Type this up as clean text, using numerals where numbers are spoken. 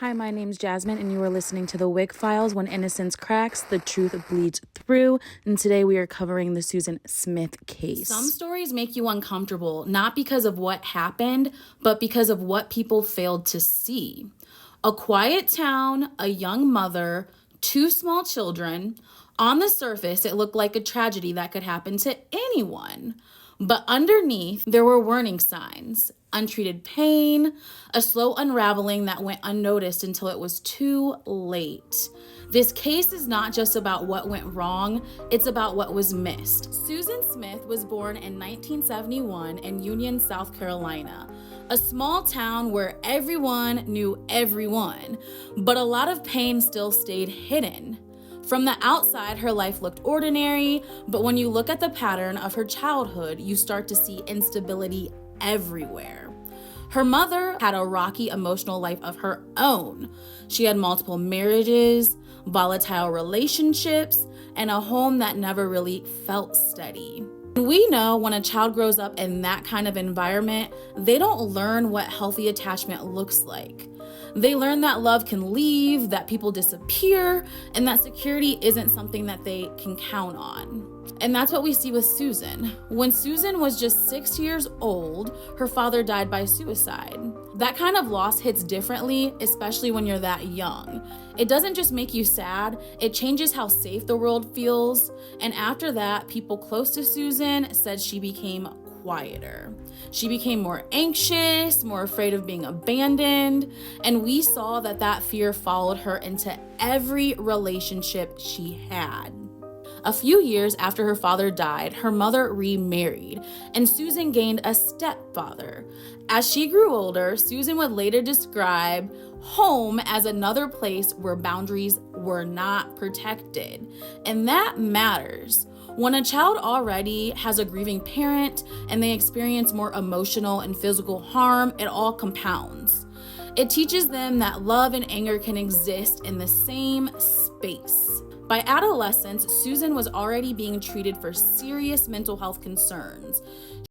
Hi, my name's Jasmine, and you are listening to The Wick Files. When innocence cracks, the truth bleeds through. And today we are covering the Susan Smith case. Some stories make you uncomfortable, not because of what happened, but because of what people failed to see. A quiet town, a young mother, two small children. On the surface, it looked like a tragedy that could happen to anyone. But underneath, there were warning signs: untreated pain, a slow unraveling that went unnoticed until it was too late. This case is not just about what went wrong, it's about what was missed. Susan Smith was born in 1971 in Union, South Carolina, a small town where everyone knew everyone, but a lot of pain still stayed hidden. From the outside, her life looked ordinary, but when you look at the pattern of her childhood, you start to see instability everywhere. Her mother had a rocky emotional life of her own. She had multiple marriages, volatile relationships, and a home that never really felt steady. We know when a child grows up in that kind of environment, they don't learn what healthy attachment looks like. They learn that love can leave, that people disappear, and that security isn't something that they can count on. And that's what we see with Susan. When Susan was just 6 years old, her father died by suicide. That kind of loss hits differently, especially when you're that young. It doesn't just make you sad, it changes how safe the world feels. And after that, people close to Susan said she became quieter. She became more anxious, more afraid of being abandoned, and we saw that fear followed her into every relationship she had. A few years after her father died, her mother remarried, and Susan gained a stepfather. As she grew older, Susan would later describe home as another place where boundaries were not protected, and that matters. When a child already has a grieving parent and they experience more emotional and physical harm, it all compounds. It teaches them that love and anger can exist in the same space. By adolescence, Susan was already being treated for serious mental health concerns.